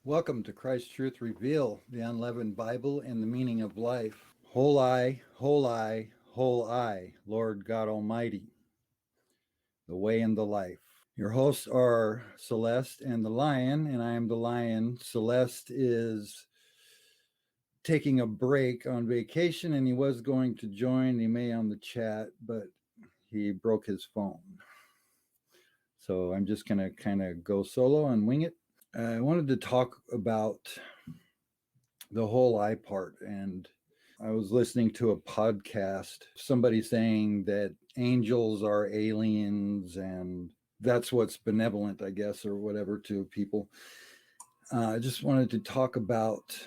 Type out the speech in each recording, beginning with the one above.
Welcome to Christ Truth Reveal, the unleavened Bible and the meaning of life. Whole I, whole I, whole I, Lord God Almighty, the way and the life. Your hosts are Celeste and the Lion, and I am the Lion. Celeste is taking a break on vacation, and he was going to join. He may on the chat, but he broke his phone. So I'm just going to kind of go solo and wing it. I wanted to talk about the whole I part. And I was listening to a podcast, somebody saying that angels are aliens and that's what's benevolent, I guess, or whatever to people. I just wanted to talk about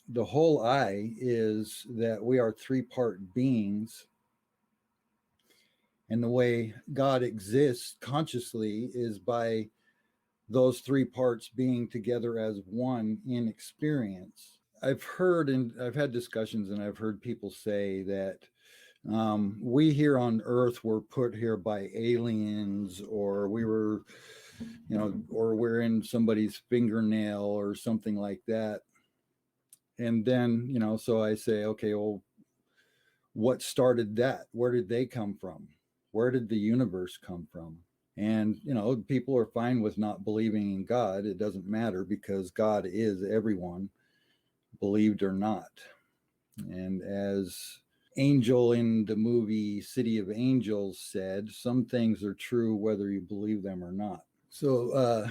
the whole I is that we are three-part beings. And the way God exists consciously is by those three parts being together as one in experience. I've heard and I've had discussions and I've heard people say that we here on Earth were put here by aliens, or we were, or we're in somebody's fingernail or something like that. And then, so I say, okay, well, what started that? Where did they come from? Where did the universe come from? And, people are fine with not believing in God. It doesn't matter because God is everyone, believed or not. And as Angel in the movie City of Angels said, some things are true whether you believe them or not. So,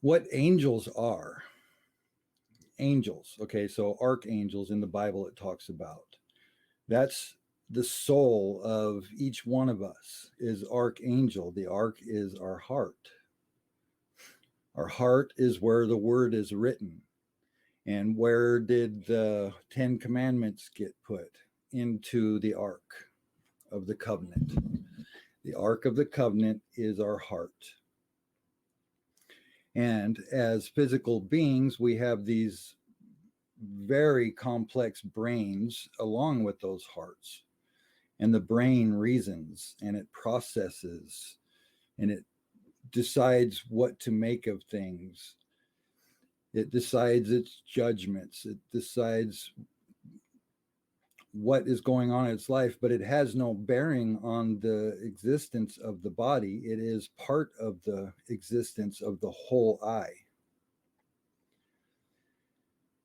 what angels are? Angels. Okay, so archangels in the Bible it talks about. That's the soul of each one of us is archangel. The ark is our heart. Our heart is where the word is written. And where did the 10 commandments get put? Into the ark of the covenant. The ark of the covenant is our heart. And as physical beings, we have these very complex brains along with those hearts. And the brain reasons and it processes and it decides what to make of things. It decides its judgments. It decides what is going on in its life, but it has no bearing on the existence of the body. It is part of the existence of the whole I.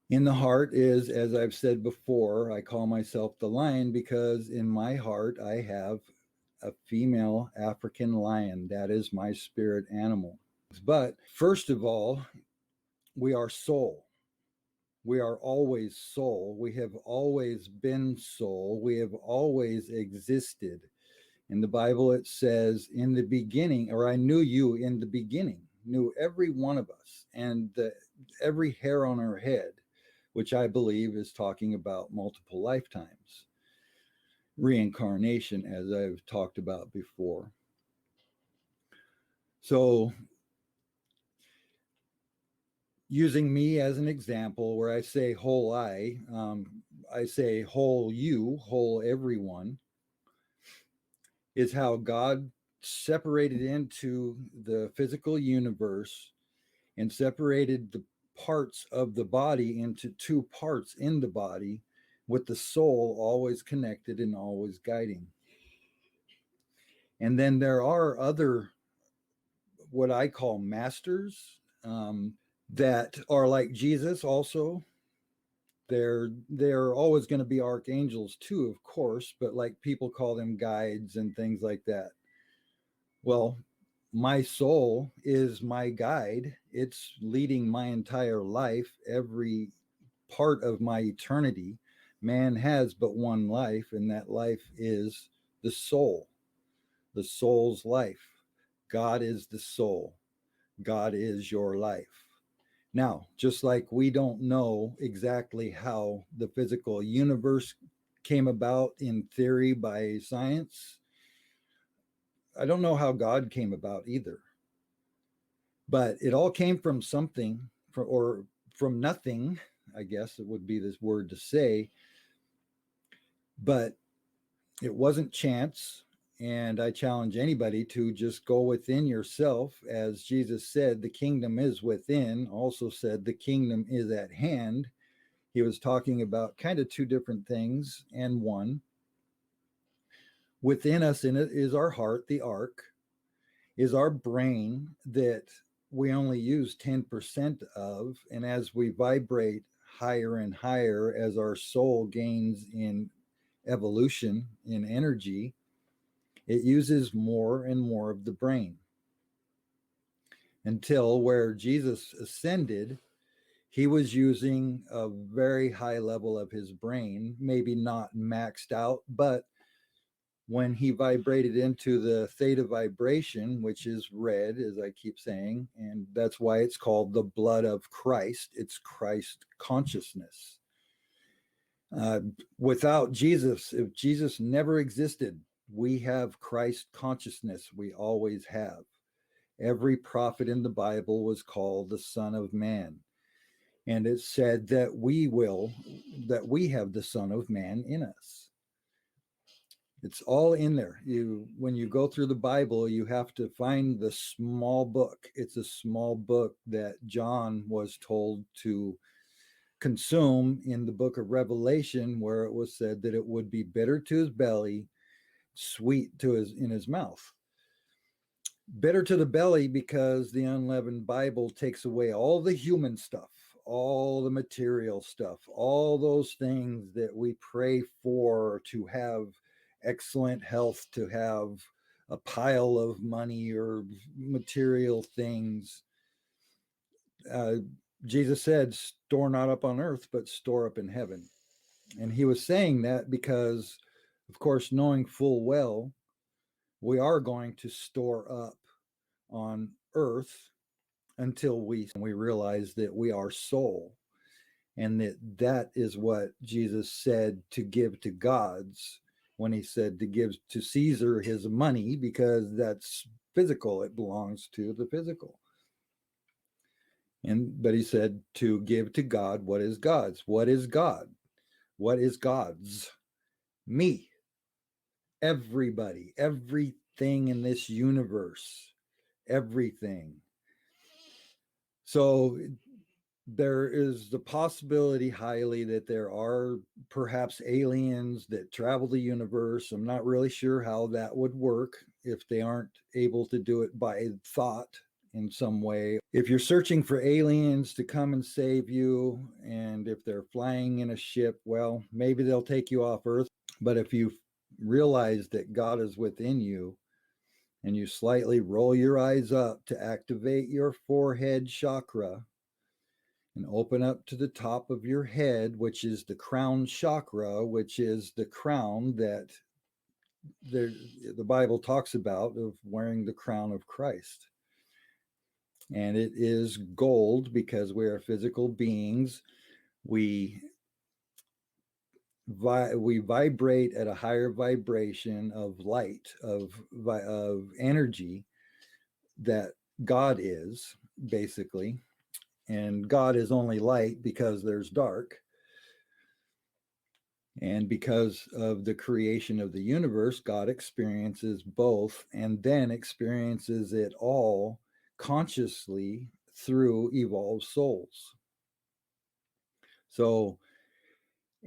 In the heart is, as I've said before, I call myself the lion because in my heart I have a female African lion. That is my spirit animal. But first of all, we are soul. We are always soul. We have always been soul. We have always existed. In the Bible, it says, in the beginning, or I knew you in the beginning, knew every one of us, and every hair on our head, which I believe is talking about multiple lifetimes. Reincarnation, as I've talked about before. So, using me as an example, where I say whole I say whole you, whole everyone, is how God separated into the physical universe and separated the parts of the body into two parts in the body, with the soul always connected and always guiding. And then there are other, what I call masters, that are like Jesus also. They're always going to be archangels too, of course, but like people call them guides and things like that. Well, my soul is my guide. It's leading my entire life, every part of my eternity. Man has but one life, and that life is the soul's life. God is the soul. God is your life. Now, just like we don't know exactly how the physical universe came about in theory by science, I don't know how God came about either. But it all came from something, or from nothing, I guess it would be this word to say. But it wasn't chance. And I challenge anybody to just go within yourself. As Jesus said, the kingdom is within, also said the kingdom is at hand. He was talking about kind of two different things and one. Within us in it is our heart, the ark, is our brain that we only use 10% of. And as we vibrate higher and higher, as our soul gains in evolution, in energy, it uses more and more of the brain until where Jesus ascended, he was using a very high level of his brain, maybe not maxed out, but when he vibrated into the theta vibration, which is red, as I keep saying, and that's why it's called the blood of Christ. It's Christ consciousness. Without Jesus, if Jesus never existed, we have Christ consciousness. We always have. Every prophet in the Bible was called the Son of Man. And it said that we have the Son of Man in us. It's all in there. When you go through the Bible, you have to find the small book. It's a small book that John was told to consume in the book of Revelation, where it was said that it would be bitter to his belly, sweet in his mouth. Bitter to the belly because the unleavened Bible takes away all the human stuff, all the material stuff, all those things that we pray for, to have excellent health, to have a pile of money or material things. Jesus said, store not up on earth, but store up in heaven. And he was saying that because, of course, knowing full well, we are going to store up on earth until we realize that we are soul, and that is what Jesus said to give to God's, when he said to give to Caesar his money, because that's physical. It belongs to the physical. But he said to give to God what is God's. What is God? What is God's? Me. Everybody, everything in this universe, everything. So there is the possibility highly that there are perhaps aliens that travel the universe. I'm not really sure how that would work if they aren't able to do it by thought in some way. If you're searching for aliens to come and save you, and if they're flying in a ship, well, maybe they'll take you off Earth. But if you realize that God is within you, and you slightly roll your eyes up to activate your forehead chakra and open up to the top of your head, which is the crown chakra, which is the crown that the Bible talks about, of wearing the crown of Christ. And it is gold because we are physical beings. We vibrate at a higher vibration of light, of energy, that God is, basically. And God is only light because there's dark. And because of the creation of the universe, God experiences both, and then experiences it all consciously through evolved souls. So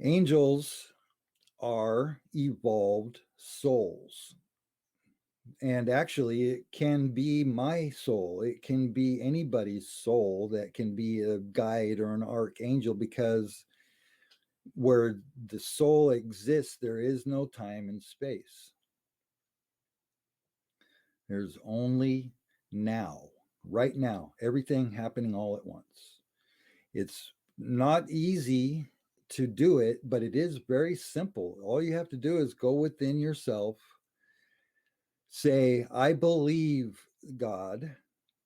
angels are evolved souls. And actually, it can be my soul. It can be anybody's soul that can be a guide or an archangel, because where the soul exists, there is no time and space. There's only now, right now, everything happening all at once. It's not easy to do it, but it is very simple. All you have to do is go within yourself, say, I believe, God,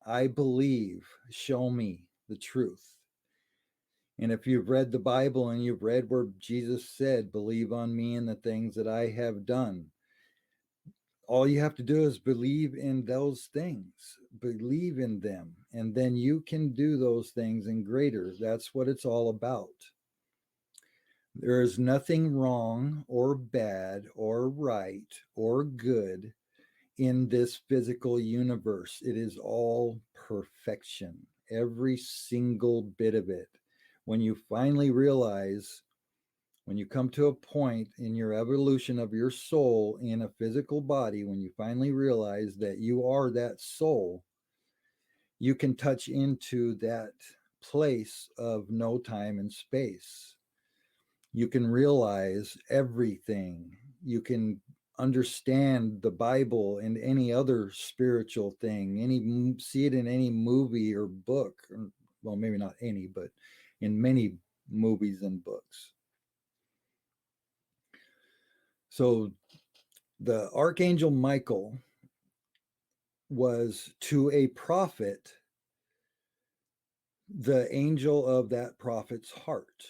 I believe, show me the truth. And if you've read the Bible and you've read where Jesus said, believe on me and the things that I have done, all you have to do is believe in those things, believe in them, and then you can do those things and greater. That's what it's all about. There is nothing wrong or bad or right or good in this physical universe. It is all perfection, every single bit of it. When you finally realize, when you come to a point in your evolution of your soul in a physical body, when you finally realize that you are that soul, you can touch into that place of no time and space. You can realize everything. You can understand the Bible and any other spiritual thing, see it in any movie or book. Well, maybe not any, but in many movies and books. So the Archangel Michael was to a prophet the angel of that prophet's heart.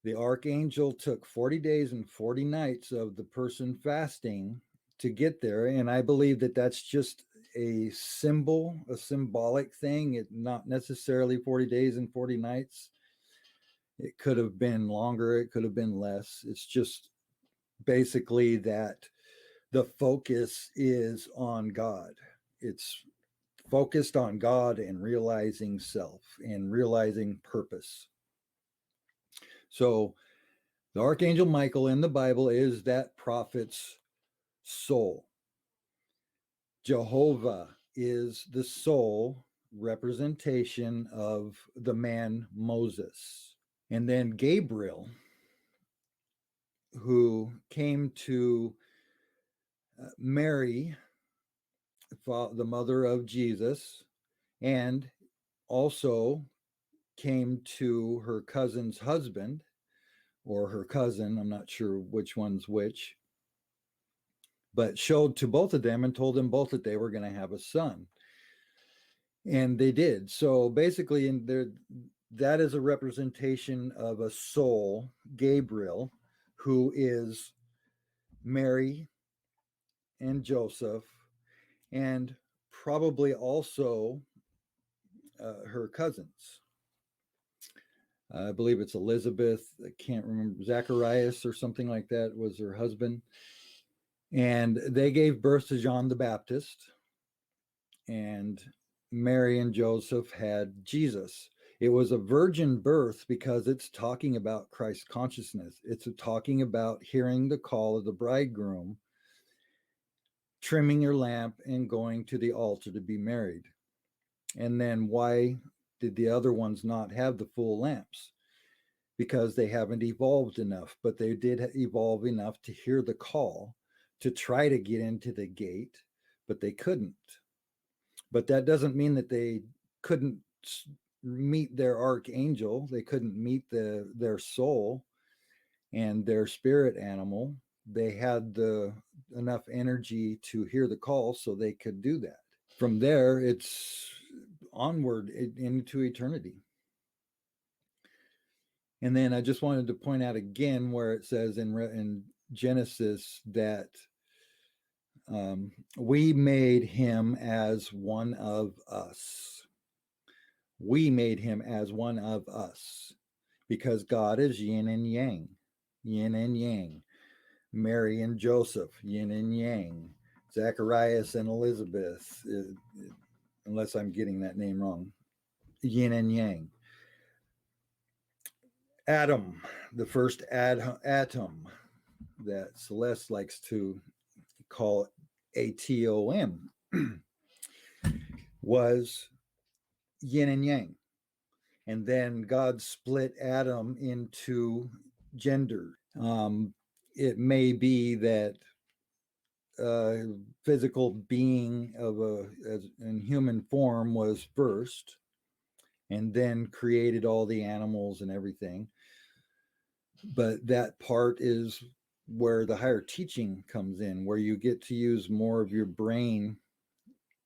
The archangel took 40 days and 40 nights of the person fasting to get there. And I believe that that's just a symbol, a symbolic thing. It's not necessarily 40 days and 40 nights. It could have been longer. It could have been less. It's just basically that the focus is on God. It's focused on God and realizing self and realizing purpose. So the Archangel Michael in the Bible is that prophet's soul. Jehovah is the soul representation of the man Moses. And then Gabriel, who came to Mary, the mother of Jesus, and also came to her cousin's husband, or her cousin, I'm not sure which one's which, but showed to both of them and told them both that they were going to have a son. And they did. So basically, that is a representation of a soul, Gabriel, who is Mary and Joseph, and probably also her cousins. I believe it's Elizabeth. I can't remember. Zacharias or something like that was her husband. And they gave birth to John the Baptist. And Mary and Joseph had Jesus. It was a virgin birth because it's talking about Christ consciousness. It's talking about hearing the call of the bridegroom, trimming your lamp, and going to the altar to be married. And then why did the other ones not have the full lamps? Because they haven't evolved enough, but they did evolve enough to hear the call to try to get into the gate, but they couldn't. But that doesn't mean that they couldn't meet their archangel. They couldn't meet their soul and their spirit animal. They had enough energy to hear the call so they could do that. From there, it's onward into eternity. And then I just wanted to point out again where it says in Genesis that we made him as one of us. We made him as one of us because God is yin and yang, yin and yang. Mary and Joseph, yin and yang. Zacharias and Elizabeth, unless I'm getting that name wrong, yin and yang. Adam, the first atom that Celeste likes to call atom, was yin and yang. And then God split Adam into gender. It may be that physical being in human form was first, and then created all the animals and everything. But that part is where the higher teaching comes in, where you get to use more of your brain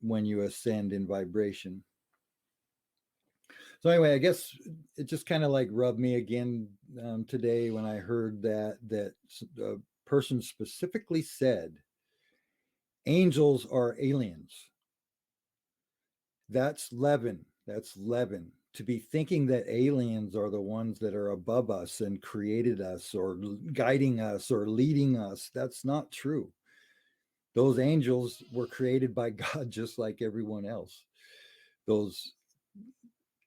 when you ascend in vibration. So anyway, I guess it just kind of like rubbed me again today when I heard that a person specifically said, angels are aliens. That's leaven. That's leaven. To be thinking that aliens are the ones that are above us and created us or guiding us or leading us, that's not true. Those angels were created by God just like everyone else.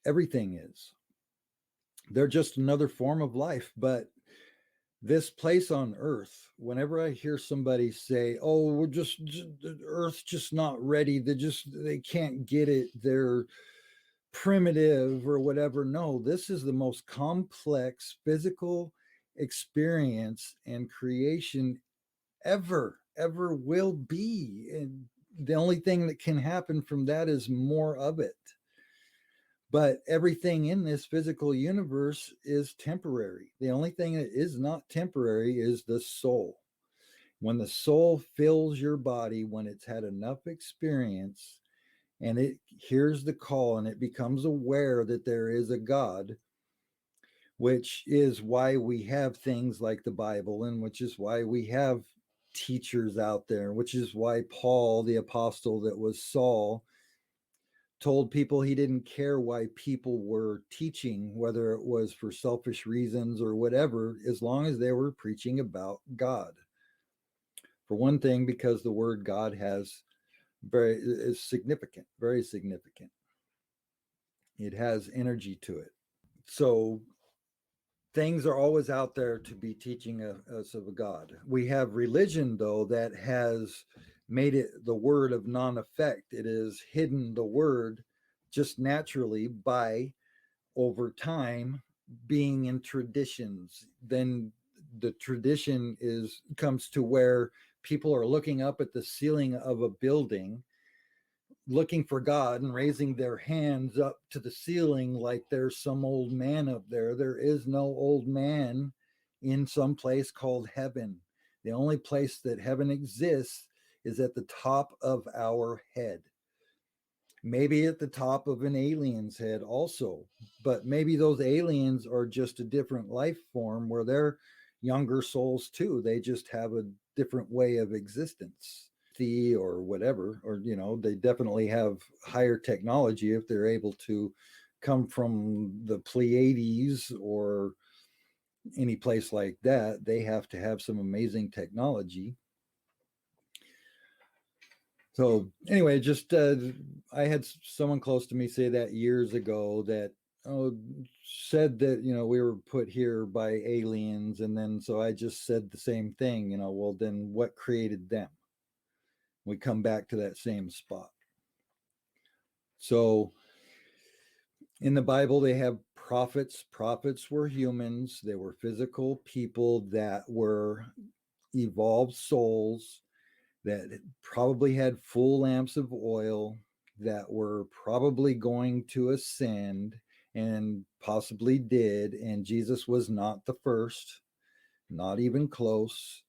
Everything is. They're just another form of life. But this place on earth, whenever I hear somebody say, oh, we're just Earth's just not ready, they can't get it, they're primitive or whatever. No, this is the most complex physical experience and creation ever will be. And the only thing that can happen from that is more of it. But everything in this physical universe is temporary. The only thing that is not temporary is the soul. When the soul fills your body, when it's had enough experience and it hears the call and it becomes aware that there is a God, which is why we have things like the Bible, and which is why we have teachers out there, which is why Paul, the apostle that was Saul, told people he didn't care why people were teaching, whether it was for selfish reasons or whatever, as long as they were preaching about God. For one thing, because the word God is significant, very significant. It has energy to it. So things are always out there to be teaching us of a God. We have religion, though, that has made it the word of non-effect. It has hidden the word just naturally by, over time, being in traditions. Then the tradition comes to where people are looking up at the ceiling of a building, looking for God and raising their hands up to the ceiling like there's some old man up there. There is no old man in some place called heaven. The only place that heaven exists is at the top of our head. Maybe at the top of an alien's head also, but maybe those aliens are just a different life form where they're younger souls too. They just have a different way of existence or whatever, or they definitely have higher technology if they're able to come from the Pleiades or any place like that. They have to have some amazing technology. So anyway, just I had someone close to me say that years ago that said that we were put here by aliens, and then so I just said the same thing. Well, then what created them? We come back to that same spot. So in the Bible, they have prophets. Prophets were humans. They were physical people that were evolved souls that probably had full lamps of oil, that were probably going to ascend and possibly did. And Jesus was not the first, not even close.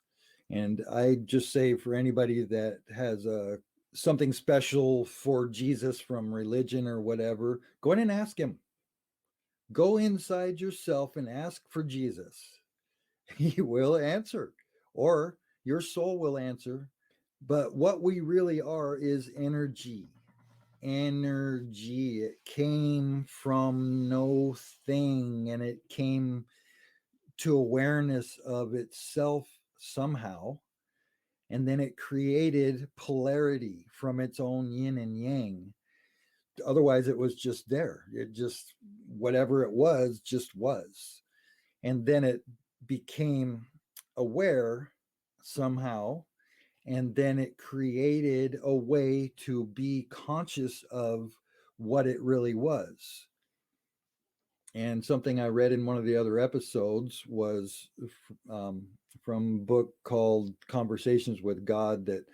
And I just say, for anybody that has something special for Jesus from religion or whatever, go in and ask him. Go inside yourself and ask for Jesus. He will answer, or your soul will answer. But what we really are is energy. Energy. It came from no thing, and it came to awareness of itself somehow. And then it created polarity from its own yin and yang. Otherwise, it was just there. It just, whatever it was, just was. And then it became aware somehow. And then it created a way to be conscious of what it really was. And something I read in one of the other episodes was from a book called Conversations with God, that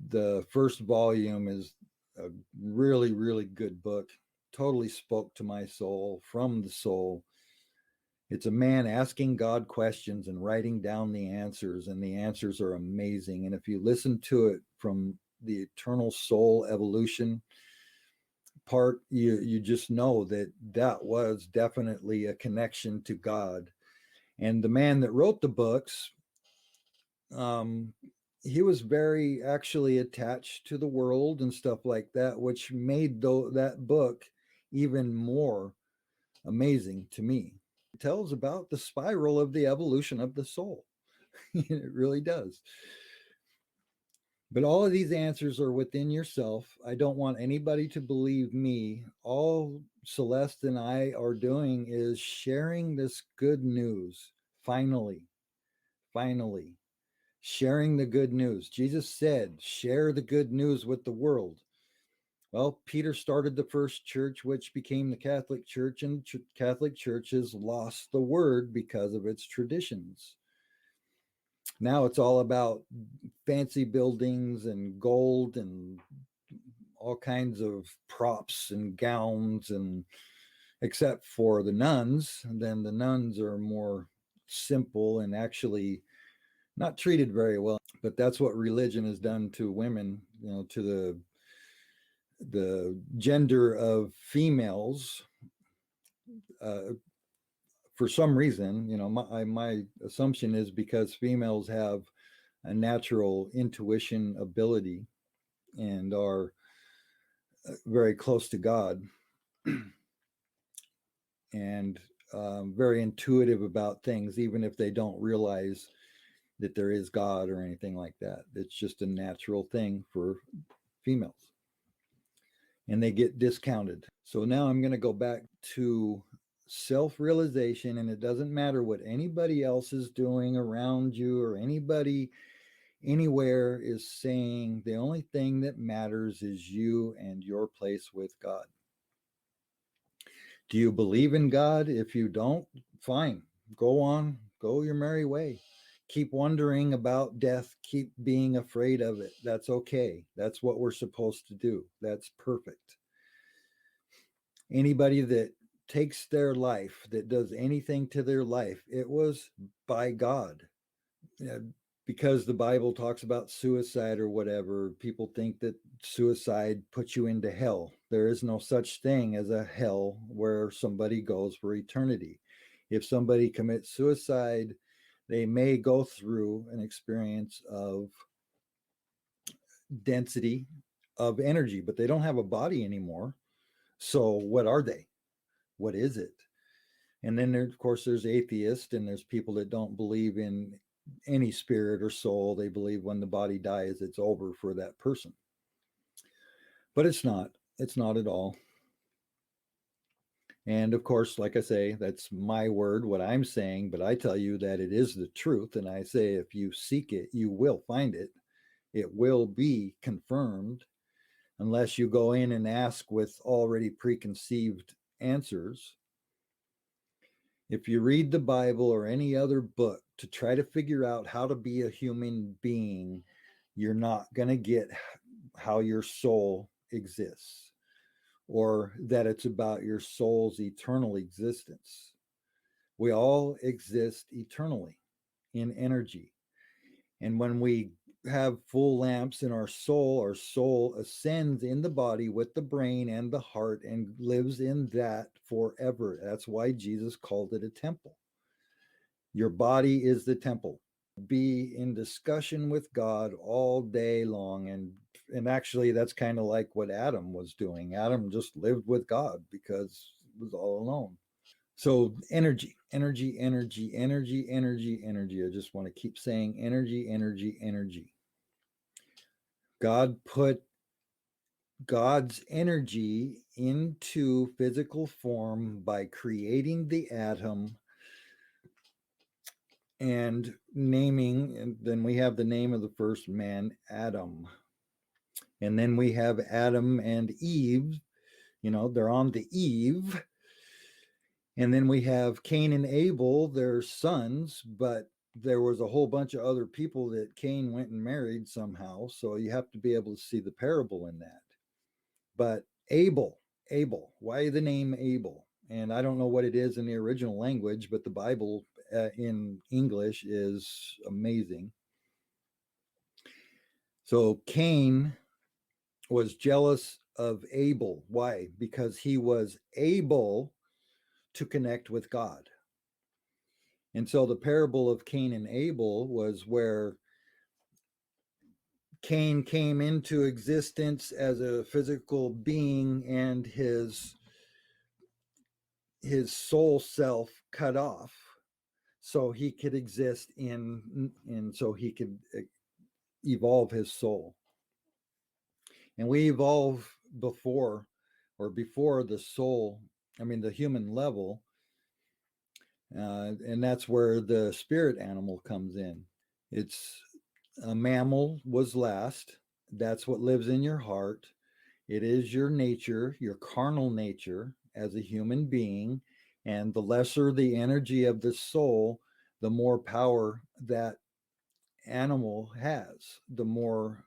the first volume is a really, really good book. Totally spoke to my soul, from the soul. It's a man asking God questions and writing down the answers, and the answers are amazing. And if you listen to it from the eternal soul evolution part, you just know that was definitely a connection to God. And the man that wrote the books, he was very actually attached to the world and stuff like that, which made that book even more amazing to me. It tells about the spiral of the evolution of the soul. It really does. But all of these answers are within yourself. I don't want anybody to believe me. All Celeste and I are doing is sharing this good news. Finally, sharing the good news. Jesus said, share the good news with the world. Well, Peter started the first church, which became the Catholic Church, and Catholic Church has lost the word because of its traditions. Now it's all about fancy buildings and gold and all kinds of props and gowns, and except for the nuns, and then the nuns are more simple and actually not treated very well. But that's what religion has done to women, to the gender of females. For some reason, my assumption is because females have a natural intuition ability and are very close to God and very intuitive about things, even if they don't realize that there is God or anything like that. It's just a natural thing for females. And they get discounted. So now I'm going to go back to self-realization, and it doesn't matter what anybody else is doing around you or anybody anywhere is saying. The only thing that matters is you and your place with God. Do you believe in God? If you don't, fine. Go on, go your merry way. Keep wondering about death, keep being afraid of it. That's okay. That's what we're supposed to do. That's perfect. Anybody that takes their life, that does anything to their life, it was by God. Because the Bible talks about suicide or whatever, people think that suicide puts you into hell. There is no such thing as a hell where somebody goes for eternity. If somebody commits suicide, they may go through an experience of density of energy, but they don't have a body anymore. So what are they? What is it? And then of course, there's atheists and there's people that don't believe in any spirit or soul. They believe when the body dies, it's over for that person. But it's not. It's not at all. And of course, like I say, that's my word, what I'm saying, but I tell you that it is the truth. And I say, if you seek it, you will find it. It will be confirmed unless you go in and ask with already preconceived answers. If you read the Bible or any other book to try to figure out how to be a human being, you're not going to get how your soul exists or that it's about your soul's eternal existence. We all exist eternally in energy. And when we have full lamps in our soul ascends in the body with the brain and the heart and lives in that forever. That's why Jesus called it a temple. Your body is the temple. Be in discussion with God all day long. And actually, that's kind of like what Adam was doing. Adam just lived with God because he was all alone. So energy. I just want to keep saying energy. God put God's energy into physical form by creating the atom and naming, and then we have the name of the first man, Adam. And then we have Adam and Eve, they're on the Eve. And then we have Cain and Abel, their sons, but there was a whole bunch of other people that Cain went and married somehow. So you have to be able to see the parable in that. But Abel, why the name Abel? And I don't know what it is in the original language, but the Bible in English is amazing. So Cain was jealous of Abel. Why? Because he was able to connect with God. And so the parable of Cain and Abel was where Cain came into existence as a physical being and his soul self cut off so he could exist in so he could evolve his soul. And we evolve before the soul, the human level. And that's where the spirit animal comes in. It's a mammal was last. That's what lives in your heart. It is your nature, your carnal nature as a human being. And the lesser the energy of the soul, the more power that animal has, the more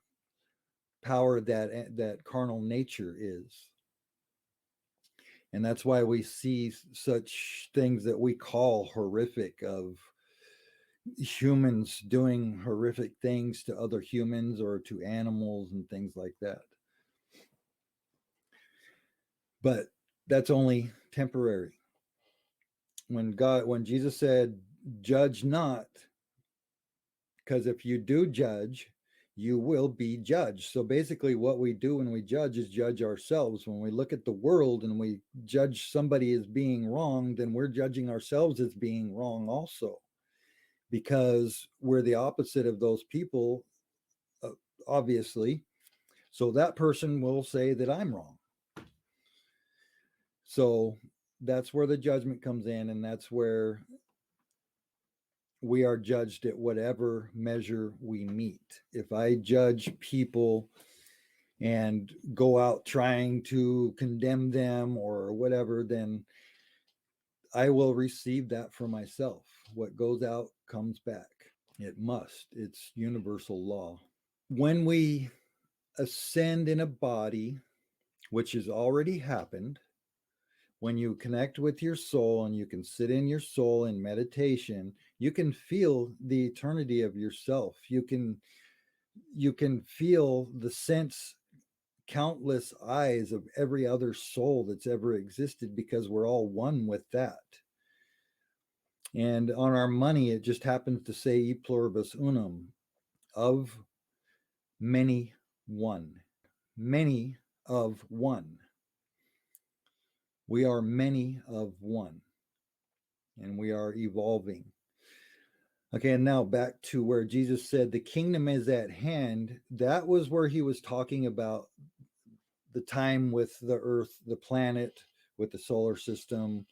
power that carnal nature is. And that's why we see such things that we call horrific, of humans doing horrific things to other humans or to animals and things like that. But that's only temporary. When Jesus said, judge not, because if you do judge, you will be judged. So basically what we do when we judge is judge ourselves. When we look at the world and we judge somebody as being wrong, then we're judging ourselves as being wrong also, because we're the opposite of those people, obviously. So that person will say that I'm wrong. So that's where the judgment comes in, and that's where we are judged at whatever measure we meet. If I judge people and go out trying to condemn them or whatever, then I will receive that for myself. What goes out comes back. It must. It's universal law. When we ascend in a body, which has already happened, when you connect with your soul and you can sit in your soul in meditation, you can feel the eternity of yourself. You can feel the sense, countless eyes of every other soul that's ever existed, because we're all one with that. And on our money, it just happens to say e pluribus unum, of many one, many of one. We are many of one, and we are evolving. Okay, and now back to where Jesus said the kingdom is at hand. That was where he was talking about the time with the earth, the planet, with the solar system,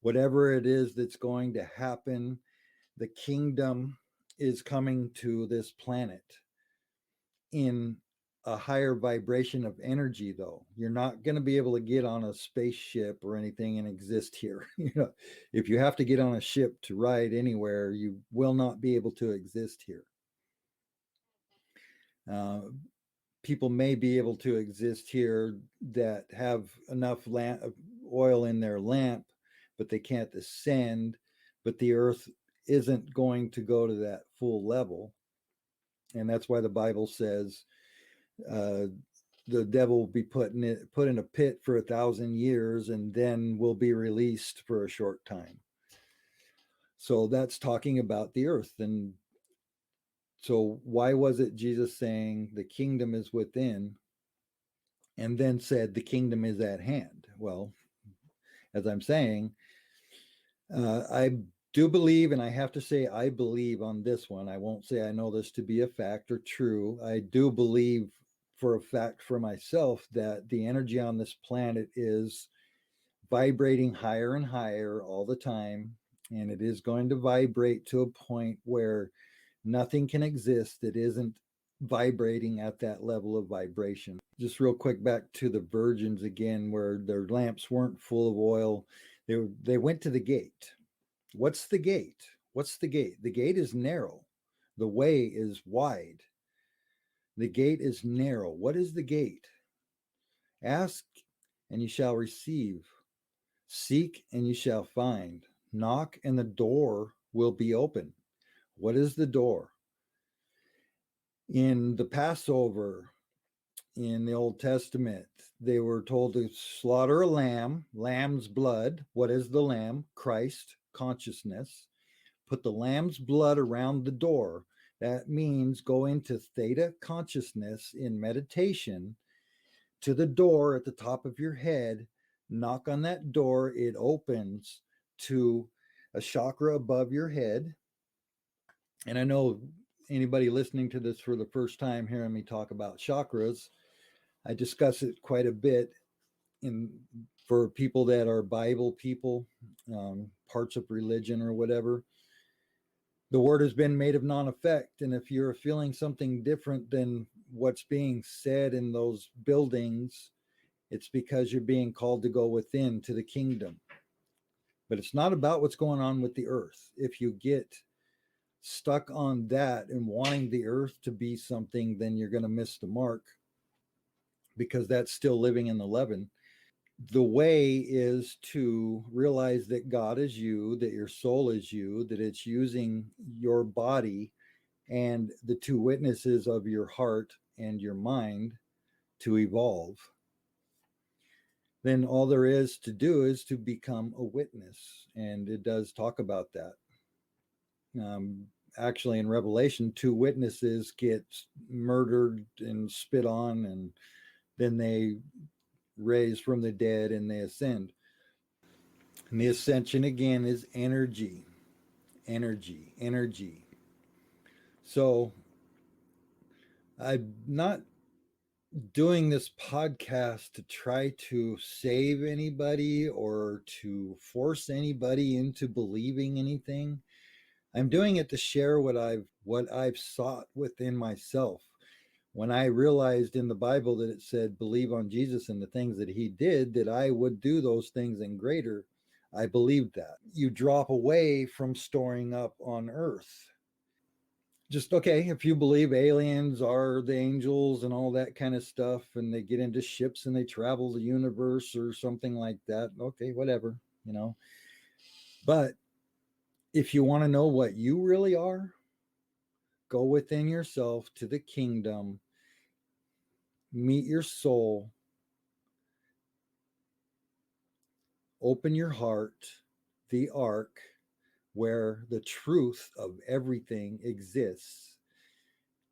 whatever it is that's going to happen. The kingdom is coming to this planet in a higher vibration of energy, though. You're not going to be able to get on a spaceship or anything and exist here. If you have to get on a ship to ride anywhere, you will not be able to exist here. People may be able to exist here that have enough oil in their lamp, but they can't ascend. But the earth isn't going to go to that full level. And that's why the Bible says the devil will be put in a pit for 1,000 years and then will be released for a short time. So that's talking about the earth. And so why was it Jesus saying the kingdom is within and then said the kingdom is at hand? Well, as I'm saying, I do believe, and I have to say I believe on this one. I won't say I know this to be a fact or true. I do believe for a fact for myself that the energy on this planet is vibrating higher and higher all the time, and it is going to vibrate to a point where nothing can exist that isn't vibrating at that level of vibration. Just real quick, back to the virgins again, where their lamps weren't full of oil. They went to the gate. What's the gate? What's the gate? The gate is narrow. The way is wide. The gate is narrow. What is the gate? Ask and you shall receive. Seek and you shall find. Knock and the door will be open. What is the door? In the Passover, in the Old Testament, they were told to slaughter a lamb, lamb's blood. What is the lamb? Christ, consciousness. Put the lamb's blood around the door. That means go into theta consciousness in meditation to the door at the top of your head. Knock on that door. It opens to a chakra above your head. And I know anybody listening to this for the first time hearing me talk about chakras, I discuss it quite a bit for people that are Bible people, parts of religion or whatever. The word has been made of non-effect, and if you're feeling something different than what's being said in those buildings, it's because you're being called to go within to the kingdom. But it's not about what's going on with the earth. If you get stuck on that and wanting the earth to be something, then you're going to miss the mark, because that's still living in the leaven. The way is to realize that God is you, that your soul is you, that it's using your body and the two witnesses of your heart and your mind to evolve. Then all there is to do is to become a witness. And it does talk about that. Actually, in Revelation, two witnesses get murdered and spit on, and then they raise from the dead and they ascend. And the ascension again is energy, energy, energy. So I'm not doing this podcast to try to save anybody or to force anybody into believing anything. I'm doing it to share what I've sought within myself. When I realized in the Bible that it said, believe on Jesus and the things that he did, that I would do those things and greater, I believed that. You drop away from storing up on earth. Just, okay, if you believe aliens are the angels and all that kind of stuff, and they get into ships and they travel the universe or something like that, okay, whatever, you know. But if you want to know what you really are, go within yourself to the kingdom, meet your soul, open your heart, the ark, where the truth of everything exists.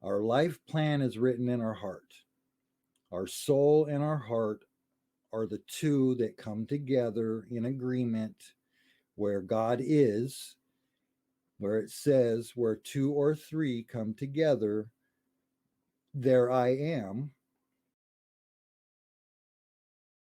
Our life plan is written in our heart. Our soul and our heart are the two that come together in agreement, where God is, where it says, where two or three come together, there I am.